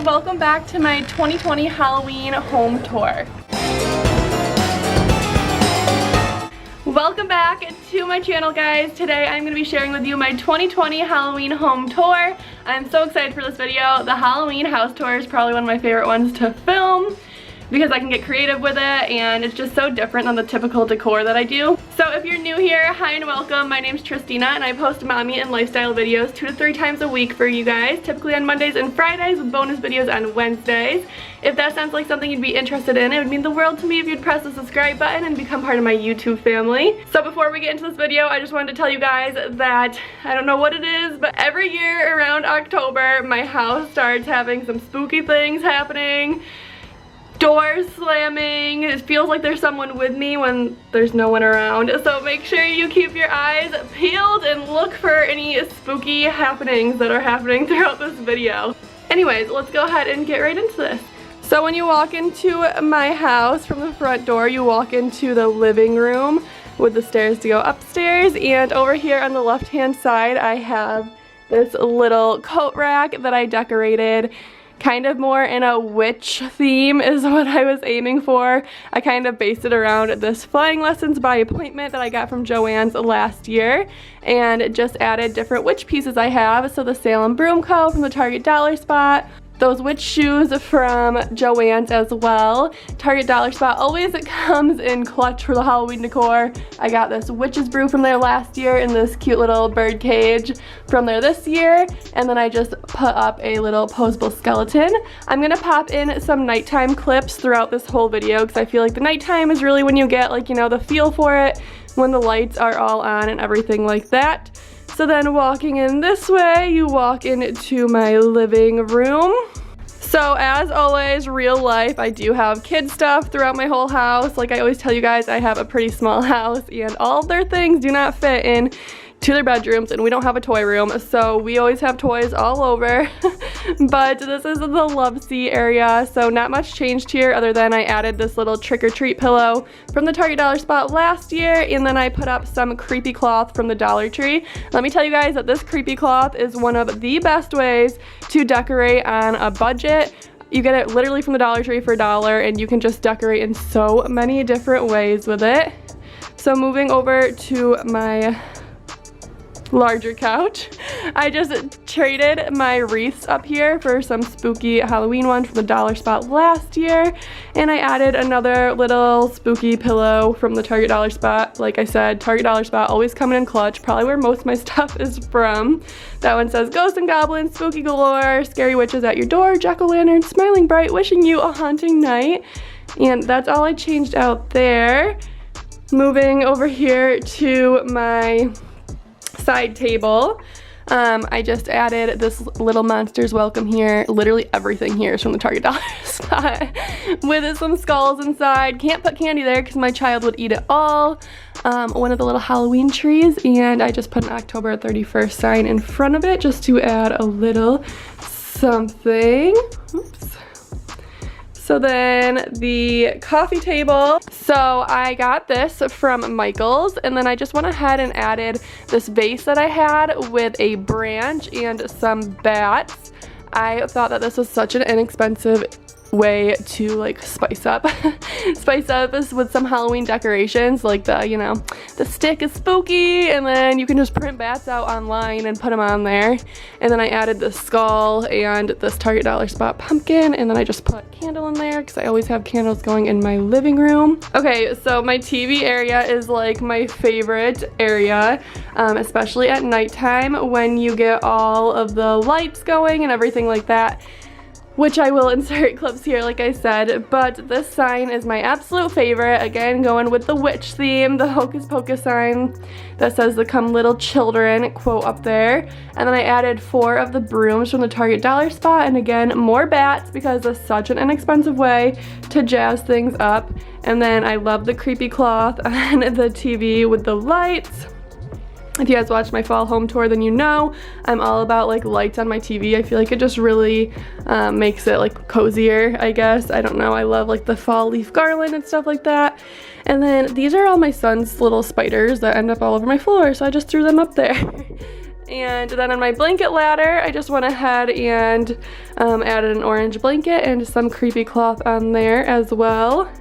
and welcome back to my 2020 Halloween home tour. Welcome back to my channel, guys. Today I'm going to be sharing with you my 2020 Halloween home tour. I'm so excited for this video. The Halloween house tour is probably one of my favorite ones to film because I can get creative with it and it's just so different than the typical decor that I do. So if you're new here, hi and welcome. My name's Tristina and I post mommy and lifestyle videos 2 to 3 times a week for you guys, typically on Mondays and Fridays with bonus videos on Wednesdays. If that sounds like something you'd be interested in, it would mean the world to me if you'd press the subscribe button and become part of my YouTube family. So before we get into this video, I just wanted to tell you guys that I don't know what it is, but every year around October, my house starts having some spooky things happening. Doors slamming. It feels like there's someone with me when there's no one around. So make sure you keep your eyes peeled and look for any spooky happenings that are happening throughout this video. Anyways, let's go ahead and get right into this. So when you walk into my house from the front door, you walk into the living room with the stairs to go upstairs, and over here on the left hand side I have this little coat rack that I decorated kind of more in a witch theme is what I was aiming for. I kind of based it around this flying lessons by appointment that I got from Joann's last year and just added different witch pieces I have. So the Salem Broom Co. from the Target Dollar Spot, those witch shoes from Joann's as well. Target Dollar Spot always comes in clutch for the Halloween decor. I got this witch's brew from there last year and this cute little bird cage from there this year. And then I just put up a little posable skeleton. I'm gonna pop in some nighttime clips throughout this whole video because I feel like the nighttime is really when you get, like, you know, the feel for it, when the lights are all on and everything like that. So then walking in this way, you walk into my living room. So as always, real life, I do have kid stuff throughout my whole house. Like I always tell you guys, I have a pretty small house and all of their things do not fit in to their bedrooms, and we don't have a toy room, so we always have toys all over. But this is the love seat area, so not much changed here other than I added this little trick-or-treat pillow from the Target Dollar Spot last year, and then I put up some creepy cloth from the Dollar Tree. Let me tell you guys that this creepy cloth is one of the best ways to decorate on a budget. You get it literally from the Dollar Tree for $1 and you can just decorate in so many different ways with it. So moving over to my larger couch, I just traded my wreaths up here for some spooky Halloween ones from the Dollar Spot last year, and I added another little spooky pillow from the Target Dollar Spot. Like I said, Target Dollar Spot always coming in clutch, probably where most of my stuff is from. That one says ghosts and goblins, spooky galore, scary witches at your door, jack-o'-lantern, smiling bright, wishing you a haunting night. And that's all I changed out there. Moving over here to my side table, I just added this little monster's welcome here. Literally everything here is from the Target Dollar Spot with some skulls inside. Can't put candy there because my child would eat it all. One of the little Halloween trees, and I just put an October 31st sign in front of it just to add a little something. Oops. So then the coffee table, so I got this from Michael's, and then I just went ahead and added this vase that I had with a branch and some bats. I thought that this was such an inexpensive way to like spice up this with some Halloween decorations, like the, you know, the stick is spooky and then you can just print bats out online and put them on there. And then I added this skull and this Target Dollar Spot pumpkin, and then I just put a candle in there because I always have candles going in my living room. Okay, so my TV area is like my favorite area, especially at nighttime when you get all of the lights going and everything like that, which I will insert clips here like I said, but this sign is my absolute favorite. Again, going with the witch theme, the Hocus Pocus sign that says the "Come Little Children" quote up there. And then I added 4 of the brooms from the Target Dollar Spot, and again, more bats because it's such an inexpensive way to jazz things up. And then I love the creepy cloth on the TV with the lights. If you guys watched my fall home tour, then you know I'm all about like lights on my TV. I feel like it just really makes it like cozier, I guess. I don't know, I love like the fall leaf garland and stuff like that. And then these are all my son's little spiders that end up all over my floor, so I just threw them up there. And then on my blanket ladder, I just went ahead and added an orange blanket and some creepy cloth on there as well.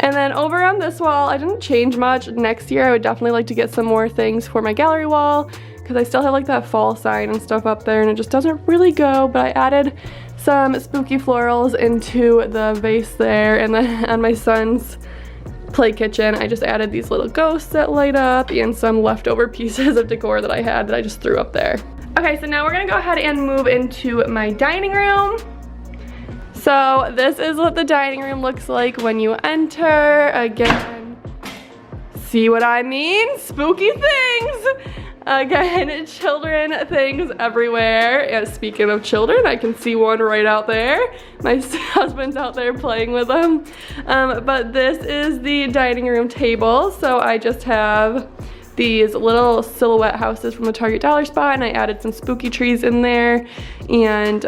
And then over on this wall, I didn't change much. Next year, I would definitely like to get some more things for my gallery wall because I still have like that fall sign and stuff up there and it just doesn't really go, but I added some spooky florals into the vase there, and then on my son's play kitchen, I just added these little ghosts that light up and some leftover pieces of decor that I had that I just threw up there. Okay, so now we're gonna go ahead and move into my dining room. So this is what the dining room looks like when you enter. Again, see what I mean? Spooky things. Again, children things everywhere. And speaking of children, I can see one right out there. My husband's out there playing with them. But this is the dining room table. So I just have these little silhouette houses from the Target dollar spot, and I added some spooky trees in there. And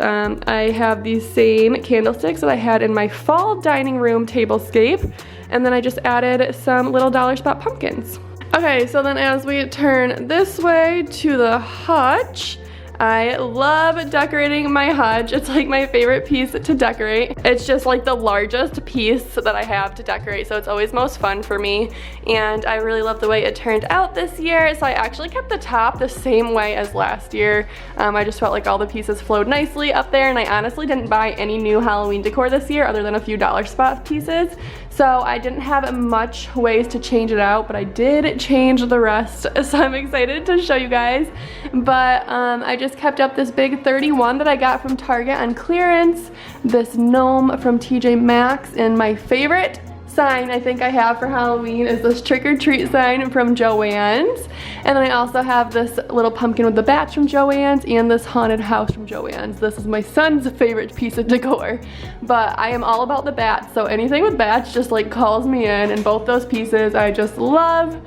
I have these same candlesticks that I had in my fall dining room tablescape. And then I just added some little dollar spot pumpkins. Okay, so then as we turn this way to the hutch, I love decorating my hutch. It's like my favorite piece to decorate. It's just like the largest piece that I have to decorate, so it's always most fun for me. And I really love the way it turned out this year. So I actually kept the top the same way as last year. I just felt like all the pieces flowed nicely up there, and I honestly didn't buy any new Halloween decor this year other than a few dollar spot pieces. So I didn't have much ways to change it out, but I did change the rest. So I'm excited to show you guys. But I just kept up this big 31 that I got from Target on clearance, this gnome from TJ Maxx, and my favorite sign I think I have for Halloween is this trick or treat sign from Joann's. And then I also have this little pumpkin with the bats from Joann's and this haunted house from Joann's. This is my son's favorite piece of decor, but I am all about the bats, so anything with bats just like calls me in, and both those pieces I just love.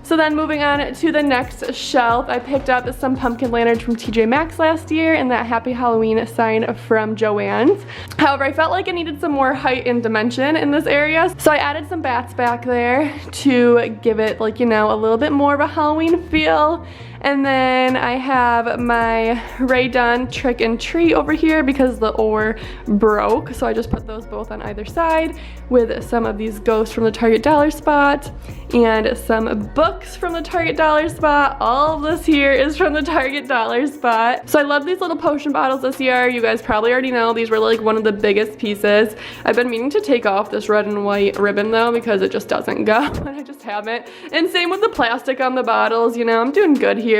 So then moving on to the next shelf, I picked up some pumpkin lanterns from TJ Maxx last year and that Happy Halloween sign from Joann's. However, I felt like it needed some more height and dimension in this area, so I added some bats back there to give it, like, you know, a little bit more of a Halloween feel. And then I have my Ray Dunn Trick and Treat over here because the oar broke, so I just put those both on either side with some of these ghosts from the Target dollar spot and some books from the Target dollar spot. All of this here is from the Target dollar spot. So I love these little potion bottles this year. You guys probably already know these were like one of the biggest pieces. I've been meaning to take off this red and white ribbon though because it just doesn't go, and I just haven't. And same with the plastic on the bottles, you know, I'm doing good here.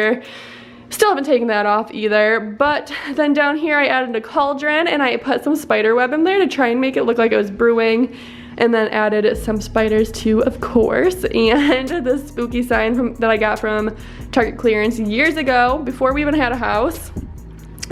Still haven't taken that off either. But then down here I added a cauldron and I put some spider web in there to try and make it look like it was brewing, and then added some spiders too, of course, and the spooky sign that I got from Target clearance years ago before we even had a house,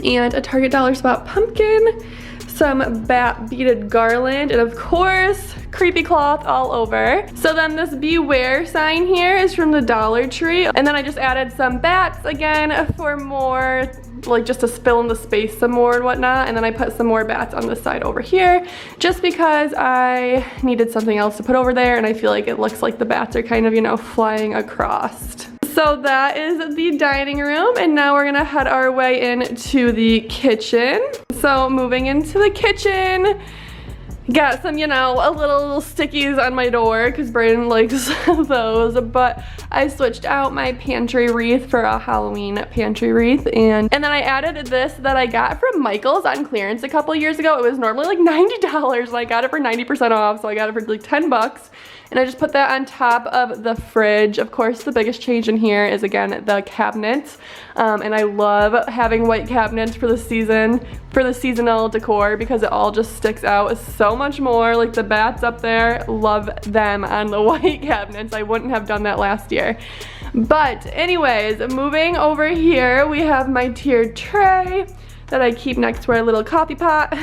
and a Target dollar spot pumpkin, some bat beaded garland, and of course creepy cloth all over. So then this beware sign here is from the Dollar Tree, and then I just added some bats again for more, like just to fill in the space some more and whatnot. And then I put some more bats on this side over here just because I needed something else to put over there, and I feel like it looks like the bats are kind of, you know, flying across. So that is the dining room, and now we're gonna head our way into the kitchen. So moving into the kitchen, got some, you know, a little stickies on my door because Brayden likes those, but I switched out my pantry wreath for a Halloween pantry wreath, and then I added this that I got from Michael's on clearance a couple years ago. It was normally like $90 and I got it for 90% off, so I got it for like 10 bucks. And I just put that on top of the fridge. Of course, the biggest change in here is, again, the cabinets. And I love having white cabinets for the season, for the seasonal decor, because it all just sticks out so much more. Like the bats up there, love them on the white cabinets. I wouldn't have done that last year. But anyways, moving over here, we have my tiered tray that I keep next to our little coffee pot.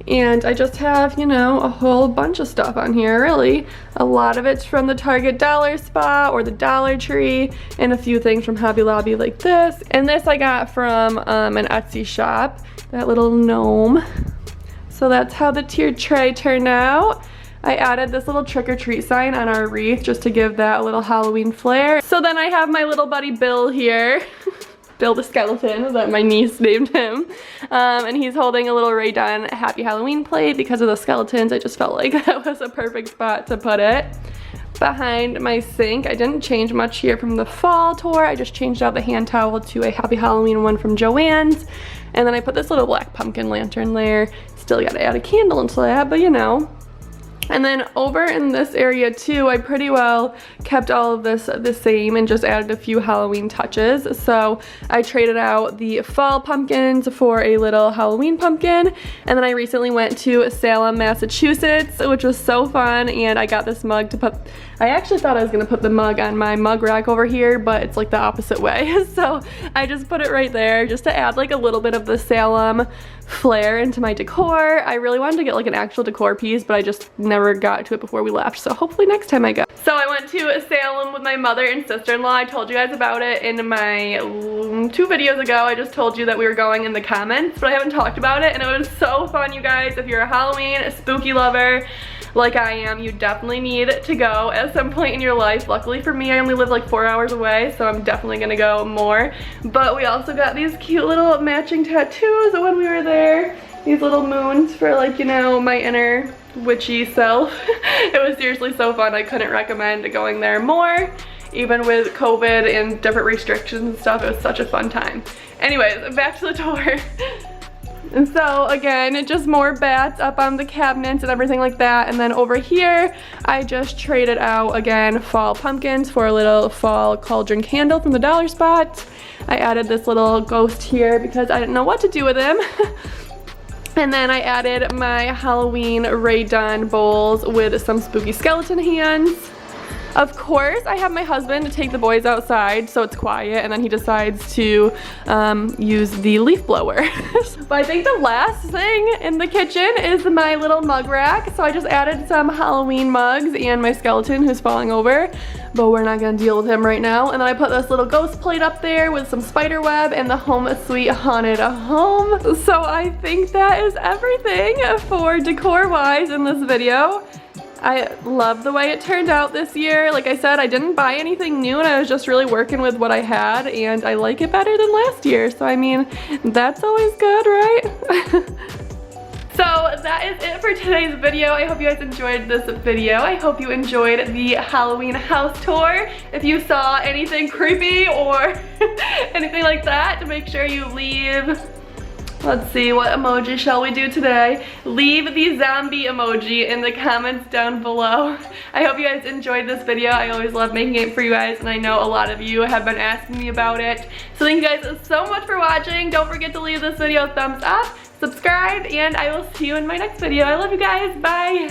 And I just have, you know, a whole bunch of stuff on here, really. A lot of it's from the Target dollar spot or the Dollar Tree, and a few things from Hobby Lobby like this. And this I got from an Etsy shop, that little gnome. So that's how the tiered tray turned out. I added this little trick or treat sign on our wreath just to give that a little Halloween flair. So then I have my little buddy Bill here. Bill the skeleton, that my niece named him. And he's holding a little Ray Dunn Happy Halloween plate because of the skeletons. I just felt like that was a perfect spot to put it. Behind my sink, I didn't change much here from the fall tour. I just changed out the hand towel to a Happy Halloween one from Joann's. And then I put this little black pumpkin lantern there. Still gotta add a candle into that, but you know. And then over in this area too, I pretty well kept all of this the same and just added a few Halloween touches. So I traded out the fall pumpkins for a little Halloween pumpkin. And then I recently went to Salem, Massachusetts, which was so fun. And I got this mug to put, I actually thought I was gonna put the mug on my mug rack over here, but it's like the opposite way. So I just put it right there just to add like a little bit of the Salem flair into my decor. I really wanted to get like an actual decor piece, but I just never got to it before we left, so hopefully next time I go. So I went to Salem with my mother and sister-in-law. I told you guys about it in my 2 videos ago. I just told you that we were going in the comments, but I haven't talked about it, and it was so fun, you guys. If you're a Halloween spooky lover like I am, you definitely need to go at some point in your life. Luckily for me, I only live like 4 hours away, so I'm definitely gonna go more. But we also got these cute little matching tattoos when we were there. These little moons for, like, you know, my inner witchy self. It was seriously so fun. I couldn't recommend going there more. Even with COVID and different restrictions and stuff, it was such a fun time. Anyways, back to the tour. And so again, just more bats up on the cabinets and everything like that. And then over here, I just traded out, again, fall pumpkins for a little fall cauldron candle from the dollar spot. I added this little ghost here because I didn't know what to do with him. And then I added my Halloween Ray Dunn bowls with some spooky skeleton hands. Of course, I have my husband to take the boys outside so it's quiet, and then he decides to use the leaf blower. But I think the last thing in the kitchen is my little mug rack. So I just added some Halloween mugs and my skeleton who's falling over, but we're not gonna deal with him right now. And then I put this little ghost plate up there with some spider web and the Home Sweet Haunted Home. So I think that is everything for decor-wise in this video. I love the way it turned out this year. Like I said, I didn't buy anything new and I was just really working with what I had, and I like it better than last year. So I mean, that's always good, right? So that is it for today's video. I hope you guys enjoyed this video. I hope you enjoyed the Halloween house tour. If you saw anything creepy or anything like that, make sure you leave, let's see, what emoji shall we do today? Leave the zombie emoji in the comments down below. I hope you guys enjoyed this video. I always love making it for you guys, and I know a lot of you have been asking me about it. So thank you guys so much for watching. Don't forget to leave this video a thumbs up, subscribe, and I will see you in my next video. I love you guys. Bye.